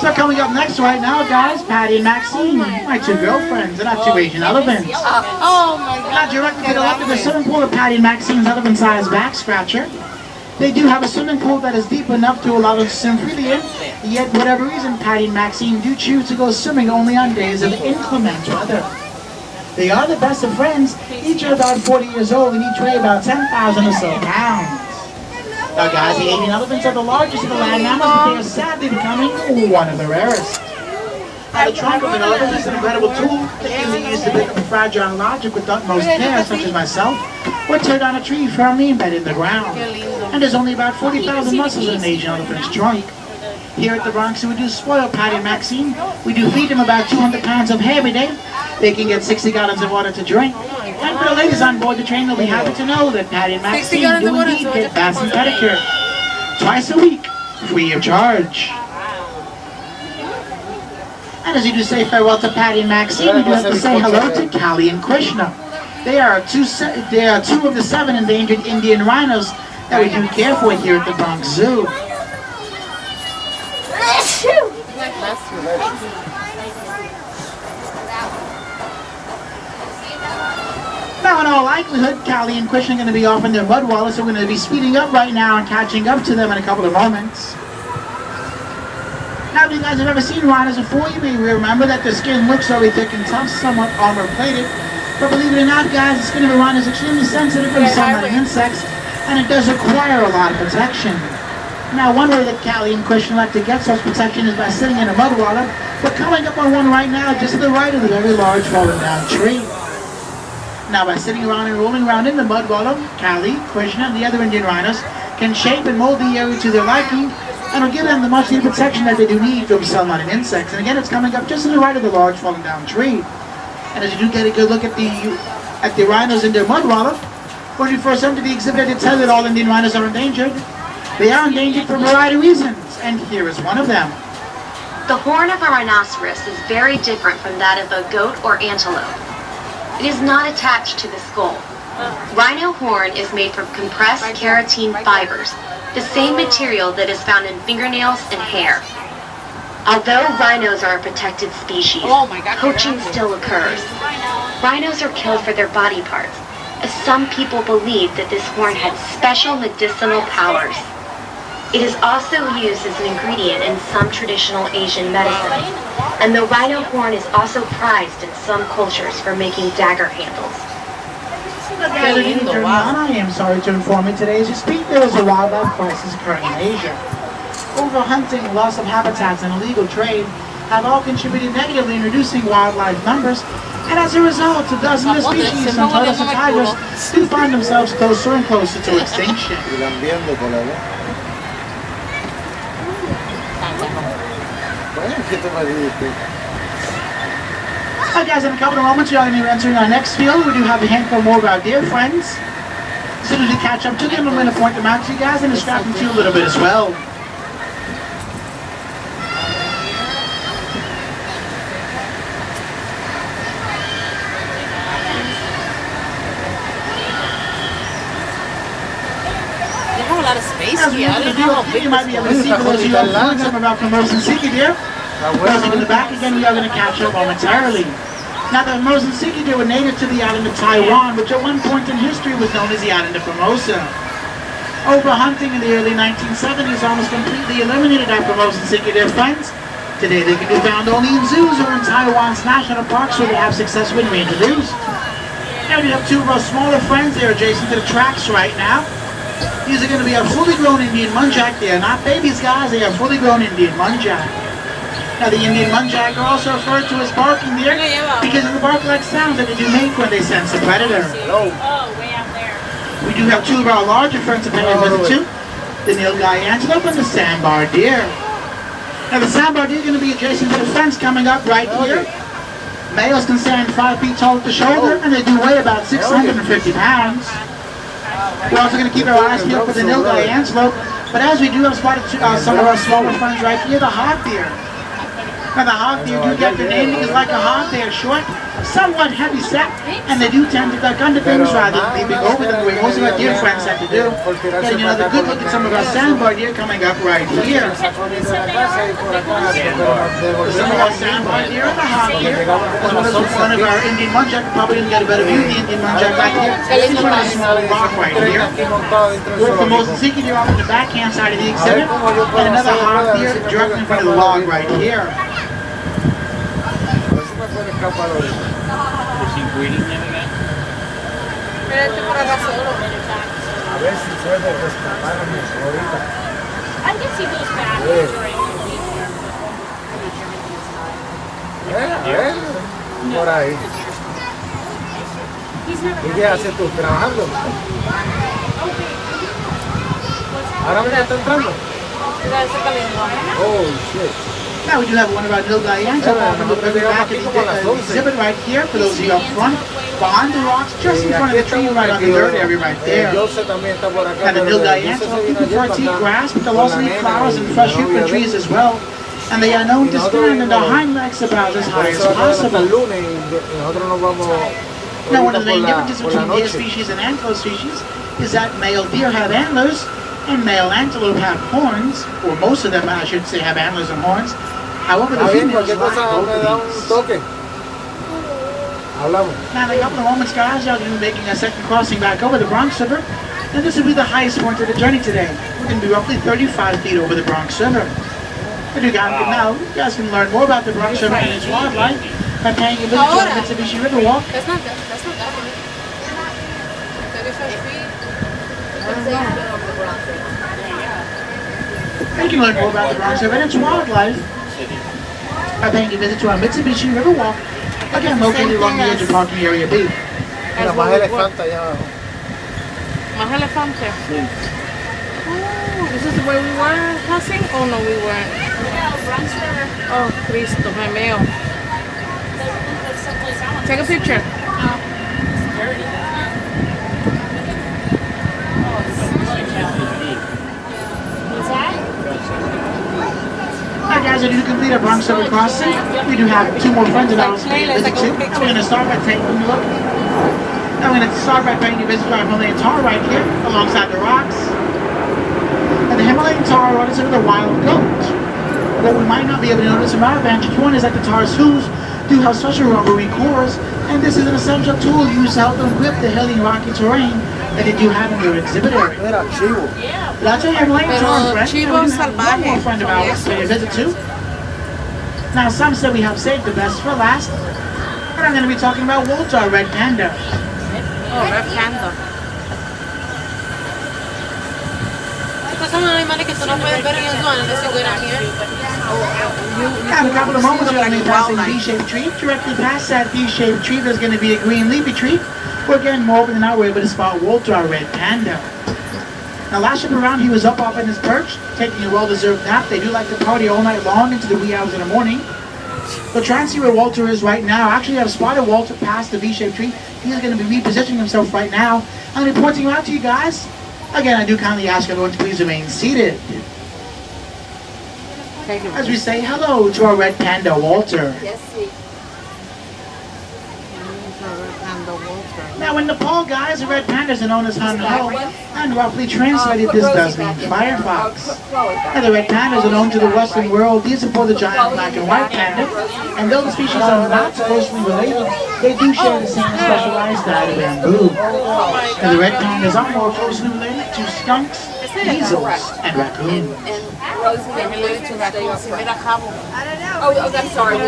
So coming up next right now, guys, Patty and Maxine, my two girlfriends. They're not two Asian elephants. Oh my God. Now directly to the left of the swimming pool of Patty and Maxine's elephant-sized back scratcher. They do have a swimming pool that is deep enough to allow them to swim freely in, yet for whatever reason, Patty and Maxine do choose to go swimming only on days of inclement weather. They are the best of friends. Each are about 40 years old and each weigh about 10,000 or so pounds. Now guys, the Asian elephants are the largest of the land mammals, but they are sadly becoming one of the rarest. Now the trunk of an elephant is an incredible tool that can be used to pick up a fragile object with utmost care, such as myself, or tear down a tree firmly embedded in the ground. And there's only about 40,000 muscles in an Asian elephant's trunk. Here at the Bronx, we do spoil Patty and Maxine. We do feed them about 200 pounds of hay every day. They can get 60 gallons of water to drink. And for the ladies on board the train, they'll be happy to know that Patty and Maxine do indeed get baths and pedicure twice a week, free of charge. And as you do say farewell to Patty and Maxine, we do have to say hello to Callie and Krishna. They are two of the 7 endangered Indian rhinos that we do care for here at the Bronx Zoo. Now, in all likelihood, Callie and Krishna are going to be off in their mud wallet, so we're going to be speeding up right now and catching up to them in a couple of moments. Now, if you guys have ever seen rhinos before, you may remember that their skin looks very thick and tough, somewhat armor-plated. But believe it or not, guys, the skin of a rhino is extremely sensitive from sunlight and insects, and it does require a lot of protection. Now, one way that Callie and Krishna like to get such protection is by sitting in a mud wallet. We're coming up on one right now, just to the right of the very large fallen down tree. Now, by sitting around and rolling around in the mud wallow, Callie, Krishna, and the other Indian rhinos can shape and mold the area to their liking, and will give them the much needed protection that they do need from sunlight and insects. And again, it's coming up just to the right of the large fallen down tree. And as you do get a good look at the rhinos in their mud wallow, when you first enter the exhibit, I did tell you that all Indian rhinos are endangered. They are endangered for a variety of reasons, and here is one of them. The horn of a rhinoceros is very different from that of a goat or antelope. It is not attached to the skull. Rhino horn is made from compressed keratin fibers, the same material that is found in fingernails and hair. Although rhinos are a protected species, poaching still occurs. Rhinos are killed for their body parts, as some people believe that this horn had special medicinal powers. It is also used as an ingredient in some traditional Asian medicines, and the rhino horn is also prized in some cultures for making dagger handles. I am sorry to inform you today, as you speak, there is a wildlife crisis occurring in Asia. Overhunting, loss of habitats, and illegal trade have all contributed negatively in reducing wildlife numbers, and as a result, dozens of species, from turtles to tigers, do find themselves closer and closer to extinction. Alright guys, in a couple of moments we are going to be entering our next field. We do have a handful more of our dear friends. As soon as we catch up to them, I'm going to point them out to you guys and distract them to you a little bit as well. A lot of space here. I don't know how big you might be able to see for those of you who have some of our promotion Siki deer. Those in the back again, we are going to catch up momentarily. Now the Formosan Siki deer were native to the island of Taiwan, which at one point in history was known as the island of Formosa. Overhunting in the early 1970s almost completely eliminated our Formosan Siki deer friends. Today they can be found only in zoos or in Taiwan's national parks where they have successfully been reintroduced. Now we have two of our smaller friends. They're adjacent to the tracks right now. These are going to be a fully grown Indian muntjac. They are not babies, guys. They are fully grown Indian muntjac. Now, the Indian muntjac are also referred to as barking deer because of the bark-like sounds that they do make when they sense a predator. Oh, way out there. We do have two of our larger friends to pay a visit to, the nilgai antelope and the sandbar deer. Now, the sandbar deer are going to be adjacent to the fence coming up right here. Males can stand 5 feet tall at the shoulder, and they do weigh about 650 pounds. We're also going to keep our eyes peeled for the nilgai antelope, but as we do have spotted some of our smaller friends right here, the hog deer. Now the hog deer do get their name because like a hog, they are short, somewhat heavy set, and they do tend to duck under things rather than leaping over them the way most of our deer friends have to do. Getting another good look at some of our sandbar deer coming up right here. Some of our sandbar deer and the hog deer, as well as one of our Indian muntjac. Probably didn't get a better view of the Indian muntjac right here. In front of a small rock right here. With the most Ziki deer off on the backhand side of the exhibit, and another hog deer directly in front of the log right here. I guess he goes back during por ahí. ¿Y qué haces tú? ¿Trabajando? ¿Ahora me está entrando? Oh, shit. Now we do have one of our little Dianes up on the back of the exhibit right here, for those of you up front, behind the rocks, just in front of the tree, right on the dirt area right there. And the little Dianes will prefer to eat grass, but they'll also eat flowers and fresh fruit from trees as well. And they are known to stand on their hind legs about as high as possible. Now one of the main differences between deer species and antelope species is that male deer have antlers, and male antelope have horns, or most of them I should say have antlers and horns. However, the females lack both of these. Now in a couple of moments, guys, y'all going to be making a second crossing back over the Bronx River, and this will be the highest point of the journey today. We're going to be roughly 35 feet over the Bronx River. But now, you guys can learn more about the Bronx River and its wildlife by paying a visit to the Mitsubishi River Walk. That's not that. That's not that. 35 feet. You can learn more about the Bronx River and its wildlife by paying a visit to our Mitsubishi River Walk, again located along the edge of parking area B. Mira, más elefante allá abajo. Más elefante. Oh, this is where we were passing? Oh no, we weren't. Oh, Cristo, me meo. Take a picture. Alright guys, as we complete our Bronx River crossing, we do have two more friends of ours to visit to. And we're going to start by taking a look. Now we're going to start by paying a visit to our Himalayan tar right here, alongside the rocks. And the Himalayan tar runs into the wild goat. What we might not be able to notice from our vantage point is that the tar's hooves do have special rubbery cores, and this is an essential tool used to help them grip the hilly and rocky terrain that they do have in their exhibit area. That's a Himalayan tar friend, and we do have one more friend of ours to pay a visit to. Now some say we have saved the best for last, but I'm going to be talking about Walter, our red panda. Oh, red panda. Son animales que tú no puedes ver en el zoo unless you go down here. In a couple of moments, we're going to be passing a V-shaped tree. Directly past that V-shaped tree, there's going to be a green leafy tree. We're getting more often than not, we're able to spot Walter, our red panda. Now, last trip around, he was up off in his perch, taking a well-deserved nap. They do like to party all night long into the wee hours in the morning. So try and see where Walter is right now. Actually, I've spotted Walter past the V-shaped tree. He's going to be repositioning himself right now. I'm going to be pointing him out to you guys. Again, I do kindly ask everyone to please remain seated. As we say hello to our red panda, Walter. Yes, sweet. Now in Nepal, guys, the red pandas are known as Han-Ho, and roughly translated this does mean firefox. Now the red pandas are known to the Western world. These are for the giant black and white panda, and though the species are not closely related, they do share the same specialized diet of bamboo. Now the red pandas are more closely related to skunks, weasels, and raccoons. Oh, I'm sorry. And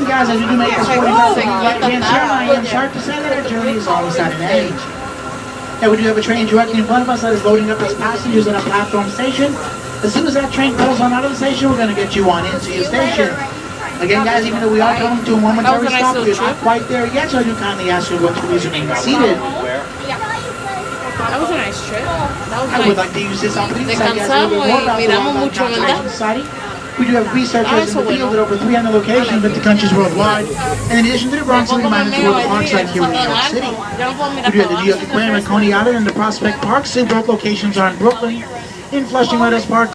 guys, as we do make this 45 right-hand turn, I am sharp to say that our journey is always at an end. And we do have a train directly in front of us that is loading up its passengers at a platform station. As soon as that train pulls on out of the station, we're going to get you on into your station. Again, guys, even though we are coming to a momentary stop, we're not quite there yet, so I do kindly ask you to please remain seated. That was a nice trip. I would like to use this opportunity to tell you guys a little bit more about the Wildlife Conservation Society. We do have researchers in the field at over 300 locations in the countries worldwide. And in addition to the Bronx, we manage the World Park site here in New York City. We do have the New York Aquarium at Coney Island and the Prospect Park. So both locations are in Brooklyn, in Flushing Meadows Park.